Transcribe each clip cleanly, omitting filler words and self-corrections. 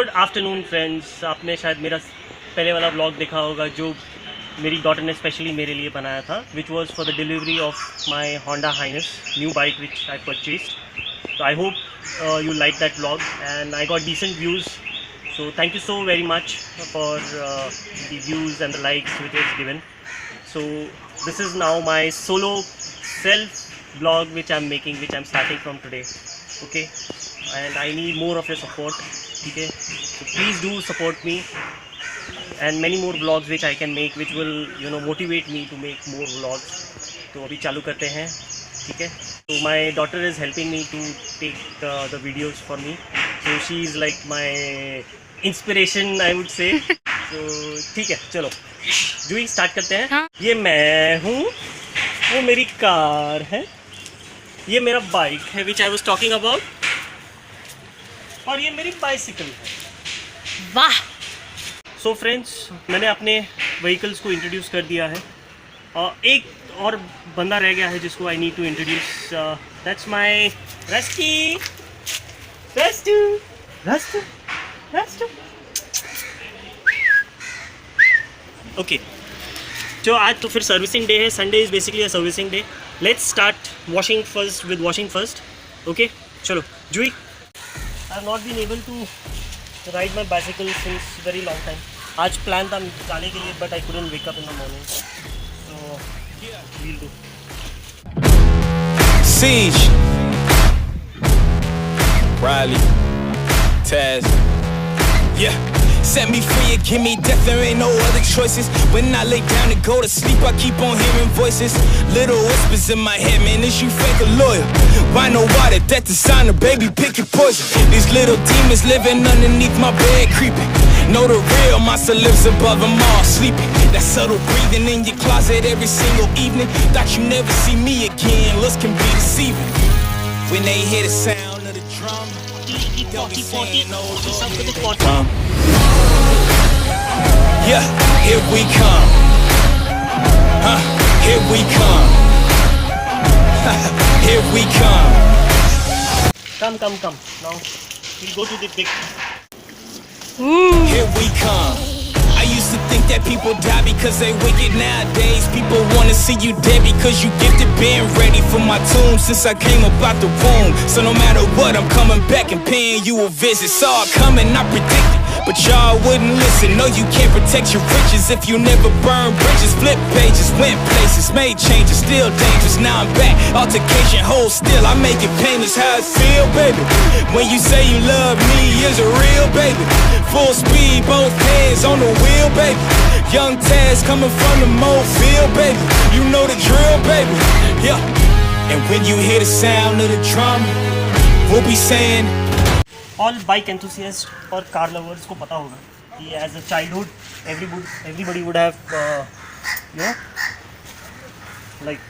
Good afternoon friends. आपने शायद मेरा पहले वाला ब्लॉग देखा होगा जो मेरी डॉटर ने स्पेशली मेरे लिए बनाया था, which was for the delivery of my Honda highness new bike which I purchased. So I hope you like that vlog and I got decent views. So thank you so very much for the views and the likes which is given. So this is now my solo self vlog which I'm making, which I'm starting from today. Okay, and I need more of your support. Okay, so please do support me and many more vlogs which I can make, which will motivate me to make more vlogs. तो अभी चालू करते हैं, ठीक है। So my daughter is helping me to take the videos for me. So she is like my inspiration, I would say. So ठीक है, चलो जूही स्टार्ट करते हैं। हाँ? ये मैं हूँ, वो मेरी कार है, ये मेरा बाइक है विच आई वॉज टॉकिंग अबाउट, और ये मेरी बाइसिकल है। वाह। सो फ्रेंड्स, मैंने अपने व्हीकल्स को इंट्रोड्यूस कर दिया है और एक और बंदा रह गया है जिसको I need to introduce. That's my rusty Rustu Rustu Rustu. Okay, जो आज तो फिर सर्विसिंग डे है। Sunday is basically a servicing day. Let's start washing first with washing first. Okay, चलो Juhi. I have not been able to ride my bicycle since very long time. आज plan था जाने के लिए, but I couldn't wake up in the morning, so we'll do. Siege, Riley, Taz, yeah. Set me free and give me death, there ain't no other choices. When I lay down to go to sleep, I keep on hearing voices. Little whispers in my head, man, is you fake or loyal? Why no water, that's the sign of baby, pick your poison. These little demons living underneath my bed, creeping. Know the real monster lives above them all, sleeping. That subtle breathing in your closet every single evening. Thought you never see me again, looks can be deceiving. When they hear the sound of the drum, they'll be saying, oh Lord, come. Yeah, here we come. Here we come. Here we come. Come. Now we'll go to the big. Here we come. I used to think that people die because they wicked. Nowadays people wanna see you dead because you gifted. Been ready for my tomb since I came up out the womb. So no matter what, I'm coming back and paying you a visit. Saw it coming, I predicted, but y'all wouldn't listen. No, you can't protect your riches if you never burn bridges. Flip pages, went places, made changes, still dangerous. Now I'm back, altercation, hold still, I make it painless. How it feel, baby? When you say you love me, is it real, baby? Full speed, both hands on the wheel, baby. Young Taz coming from the Mobile, baby. You know the drill, baby. Yeah. And when you hear the sound of the drum, we'll be saying, all bike enthusiast और car lovers को पता होगा कि as a childhood everybody would have like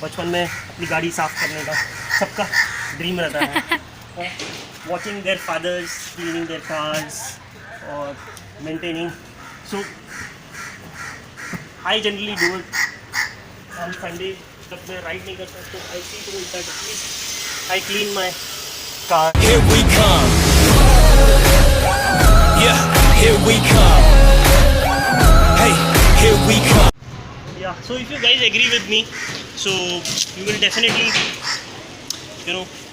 बचपन में अपनी गाड़ी साफ करने का सबका ड्रीम रहता है। Watching their fathers cleaning their cars और maintaining. So I generally do it on Sunday. जब मैं राइड नहीं करता तो I see to that at least I clean my car. Here we come. Yeah, here we come. Hey, here we come. Yeah, so if you guys agree with me, so you will definitely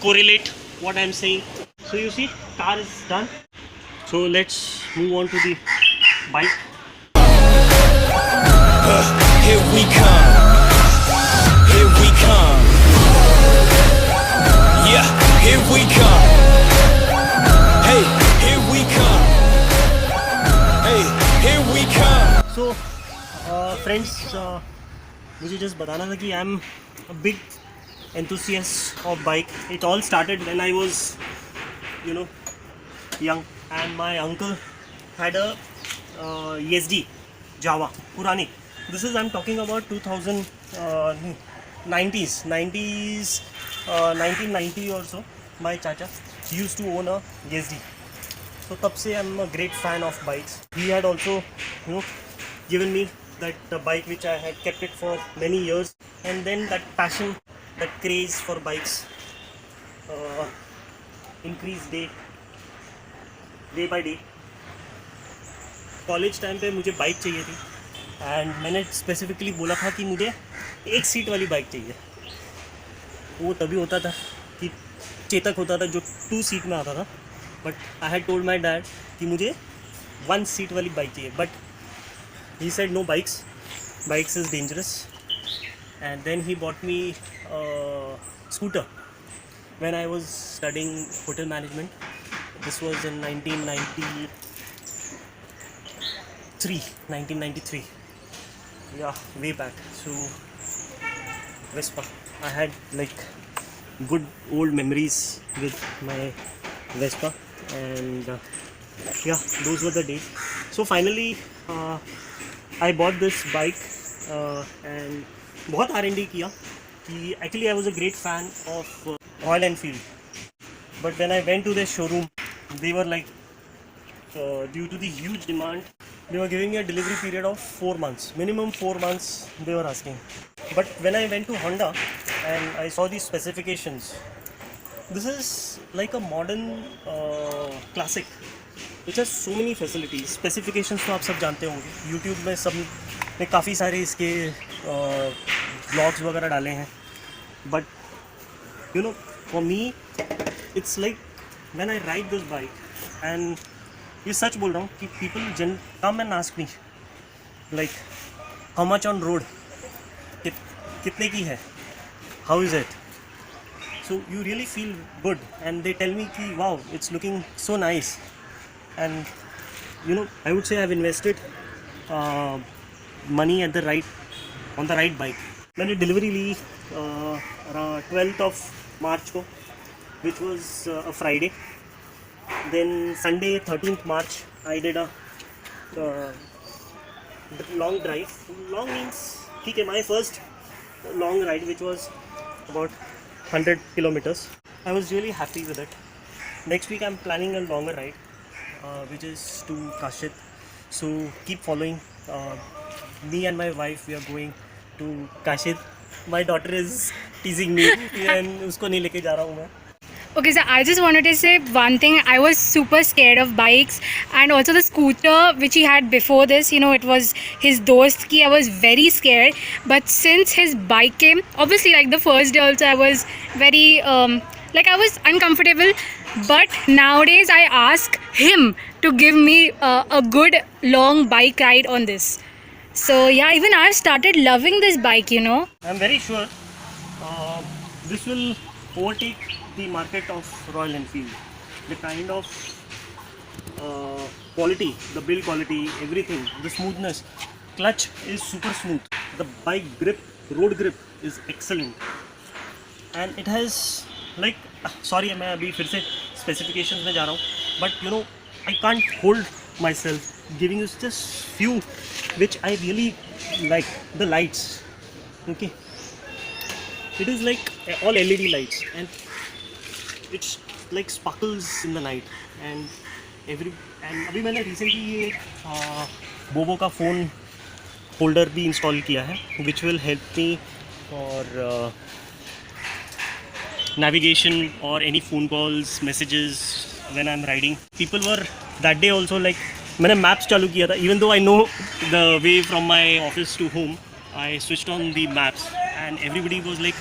correlate what I'm saying. So you see, car is done. So let's move on to the bike. Here we come. Here we come. Yeah, here we come. Hey, here we come. Hey, here we come. So friends, मुझे just बताना था कि I'm a big enthusiast of bike. It all started when I was young, and my uncle had a ESD Java पुरानी. This is I'm talking about 90s 1990 or so. My chacha used to own a ESD. So तब से I'm a great fan of bikes. He had also given me that bike which I had kept it for many years, and then that passion, that craze for bikes increased day day by day. College time पे मुझे bike चाहिए थी and मैंने specifically बोला था कि मुझे 1 seat वाली बाइक चाहिए। वो तभी होता था कि चेतक होता था जो 2 सीट में आता था, but I had told my dad कि मुझे 1 सीट वाली बाइक चाहिए, but he said no, bikes is dangerous. And then he bought me scooter when I was studying hotel management. This was in 1993. Yeah, way back. So Vespa. I had like good old memories with my Vespa, and yeah, those were the days. So finally, I bought this bike, and बहुत R&D किया कि actually I was a great fan of Royal Enfield, but when I went to their showroom, they were like, due to the huge demand, they were giving me a delivery period of 4 months, minimum 4 months they were asking. But when I went to Honda and I saw the specifications, this is like a modern classic which has so many facilities. Specifications तो आप सब जानते होंगे, YouTube में सब ने काफ़ी सारे इसके ब्लॉग्स वगैरह डाले हैं, but you know, for me it's like when I ride this bike, and ये सच बोल रहा हूँ कि people come and ask me like how much on road, कितने की है, how is it, so you really feel good, and they tell me कि wow, it's looking so nice, and you know, I would say I've invested money on the right bike. मैंने delivery ली around 12th of March को, which was a Friday. Then Sunday 13th March I did a long drive. Long means ठीक है, my first long ride, which was about 100 kilometers. I was really happy with it. Next week I'm planning a longer ride, which is to Kashid. So keep following. Me and my wife, we are going to Kashid. My daughter is teasing me and उसको नहीं लेके जा रहा हूँ मैं. Okay, so I just wanted to say one thing. I was super scared of bikes, and also the scooter which he had before this, you know, it was his dost ki. I was very scared, but since his bike came, obviously like the first day also I was very like I was uncomfortable, but nowadays I ask him to give me a good long bike ride on this. So yeah, even I've started loving this bike, you know. I'm very sure this will overtake the market of Royal Enfield. The kind of quality, the build quality, everything, the smoothness, clutch is super smooth, the bike grip, road grip is excellent, and it has like, sorry मैं अभी फिर से specifications में जा रहा हूँ, but you know, I can't hold myself giving you just few which I really like. The lights, okay, it is like all LED lights, and it's like sparkles in the night, and अभी मैंने recently ये बोबो का phone holder भी install किया है, which will help me for navigation or any phone calls, messages when I'm riding. People were that day also like, मैंने maps चालू किया था, even though I know the way from my office to home, I switched on the maps, and everybody was like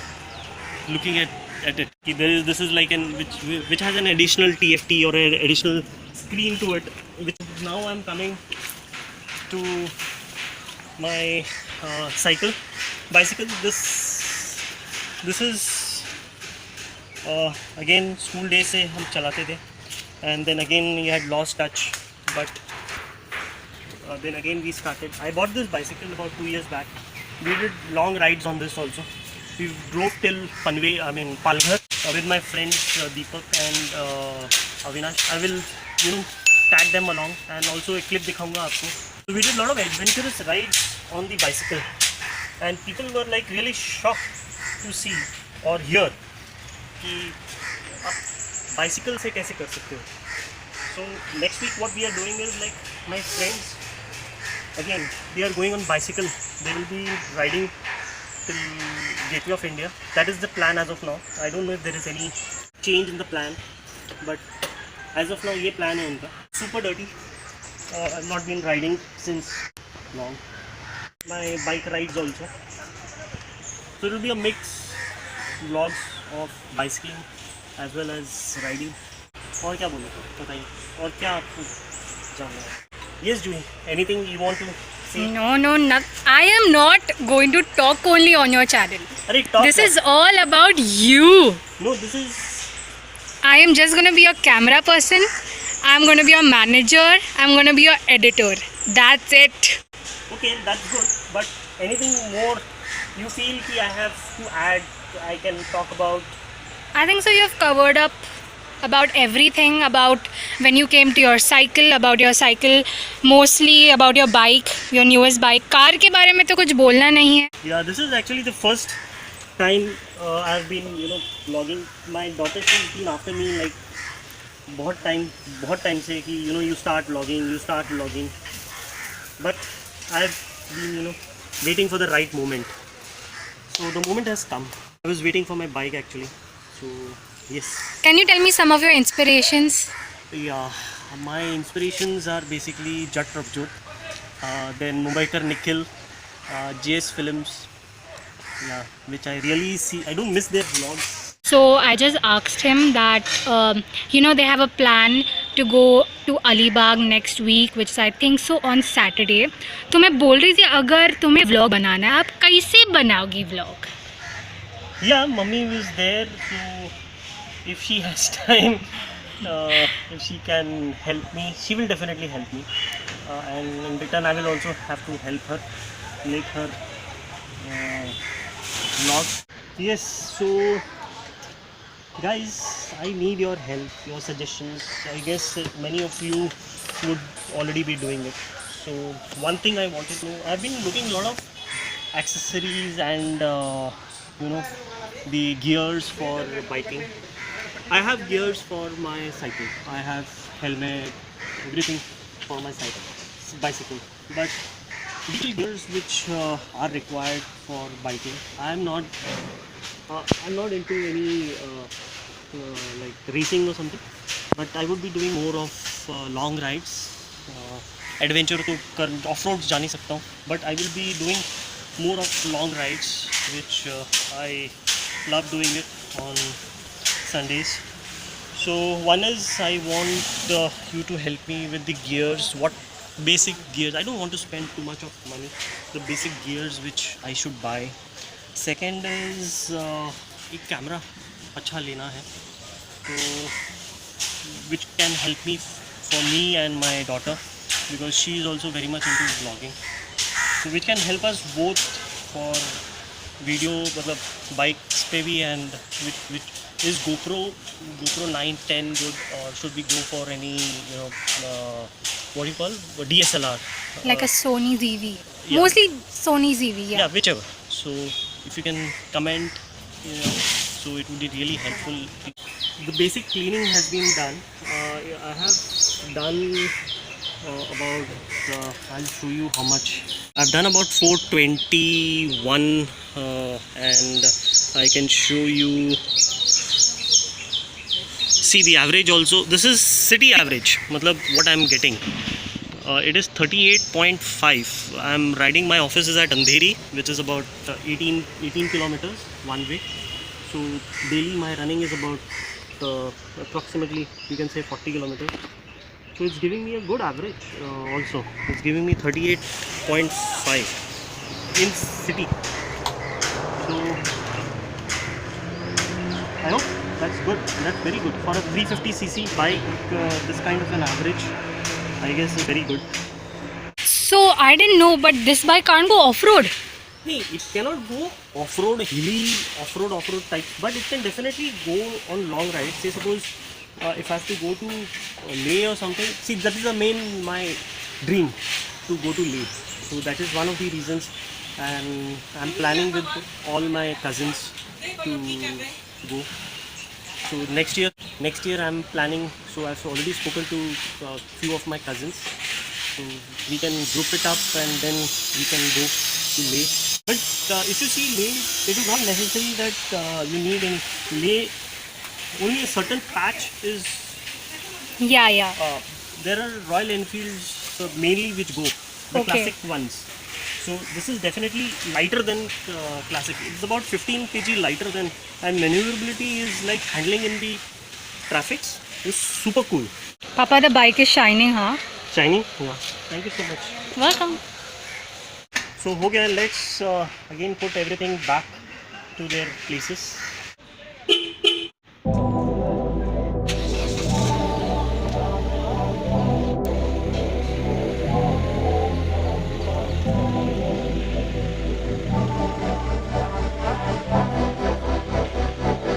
looking at it. This is like which has an additional TFT or an additional screen to it. Which now I'm coming to my bicycle. This is again school days से हम चलाते थे, and then again we had lost touch, but then again we started. I bought this bicycle about 2 years back. We did long rides on this also. We drove till Palghar with my friends Deepak and Avinash. I will, you know, tag them along, and also a clip दिखाऊंगा आपको. So we did a lot of adventurous rides on the bicycle, and people were like really shocked to see or hear कि आप bicycle से कैसे कर सकते हो. So next week what we are doing is like, my friends again, they are going on bicycle. They will be riding till Gateway of India. That is the plan as of now. I don't know if there is any change in the plan, but as of now ये plan है उनका. Super dirty. I've not been riding since long. My bike rides also. So it will be a mix vlogs of bicycling as well as riding. और क्या बोलूँ बताइए, और क्या आपको जानना है? Yes, Juhi, anything you want to say? No. I am not going to talk only on your channel. अरे talk. This is all about you. No, this is. I am just going to be a camera person. I'm going to be your manager. I'm going to be your editor. That's it. Okay, that's good. But anything more you feel कि I have to add, I can talk about? I think so. You've covered up about everything, about when you came to your cycle, about your cycle, mostly about your bike, your newest bike. car के बारे में तो कुछ बोलना नहीं है. Yeah, this is actually the first time I've been, vlogging. My daughter, she's been after me like बहुत time से कि you start vlogging. But I've been waiting for the right moment. So the moment has come. I was waiting for my bike actually. So yes. Can you tell me some of your inspirations? Yeah, my inspirations are basically Jat Prabjot, then Mumbaikar Nikhil, JS Films, yeah, which I really see. I don't miss their vlogs. So I just asked him that they have a plan to go to Alibag next week, which is I think so on Saturday. तो मैं बोल रही थी अगर तुम्हें vlog बनाना है, आप कैसे बनाओगी vlog? Yeah, mummy is there, so if she has time, if she can help me, she will definitely help me. And in return, I will also have to help her, make her vlog. Yes, so guys, I need your help, your suggestions. I guess many of you would already be doing it. So one thing I wanted to know, I've been looking a lot of accessories and the gears for biking. I have gears for my cycle. I have helmet, everything for my bicycle. But little gears which are required for biking. I'm not into any like racing or something. But I would be doing more of long rides. Adventure to off-road जा नहीं सकता हूँ. But I will be doing more of long rides, which I love doing it on Sundays. So one is I want you to help me with the gears. What basic gears? I don't want to spend too much of money. The basic gears which I should buy. Second is एक camera अच्छा लेना है, तो which can help me for me and my daughter, because she is also very much into vlogging. So which can help us both for video, मतलब bikes पे भी, and which is GoPro 9, 10 good, or should we go for any what do you call DSLR? Like a Sony ZV. Yeah. Mostly Sony ZV. Yeah, whichever. So if you can comment, so it would be really helpful. The basic cleaning has been done. I have done about I'll show you how much. I've done about 421 and I can show you. See the average also. This is city average. Matlab what I'm getting. It is 38.5. I'm riding. My office is at Andheri, which is about 18 kilometers one way. So daily my running is about approximately, you can say, 40 kilometers. So it's giving me a good average. Also, it's giving me 38.5 in city. So I hope that's good. That's very good for a 350cc bike. This kind of an average, I guess, is very good. So I didn't know, but this bike can't go off-road. Hey, it cannot go off-road, hilly off-road type, but it can definitely go on long rides. Say suppose if I have to go to Leh or something. See, that is my dream, to go to Leh. So that is one of the reasons, and I'm planning with all my cousins to go. So next year I'm planning. So I've already spoken to a few of my cousins. So we can group it up and then we can go to Leh. But if you see Leh, it is not necessary that you need any Leh. Only a certain patch is Yeah. There are Royal Enfields mainly which go the Okay. classic ones. So this is definitely lighter than classic. It's about 15 kg lighter than, and maneuverability is like handling in the traffics is super cool. Papa, the bike is shining, huh? Shiny. Yeah. Thank you so much. Welcome. So ho gaya. Let's again put everything back to their places.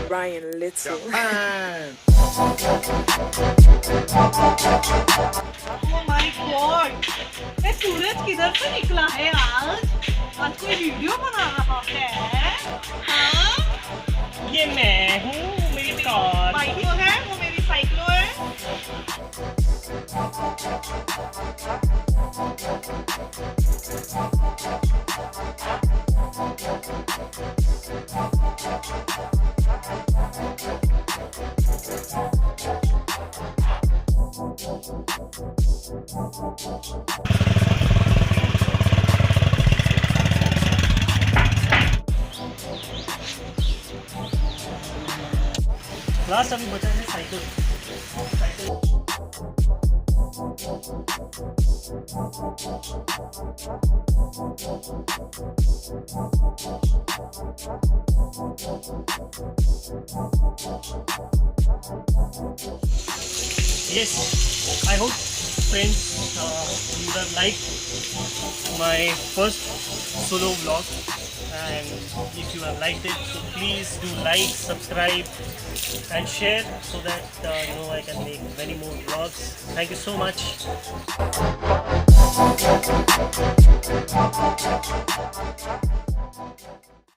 Ryan Little. Oh my God! ये सूरज किधर से निकला है आज कोई video बना रहा है हाँ? ये मैं हूँ, मेरी कार. साइक्लो है वो मेरी साइक्लो है लास्ट अभी बचा है cycle. Yes, I hope friends you have liked my first solo vlog, and if you have liked it, so please do like, subscribe and share so that I can make many more vlogs. Thank you so much.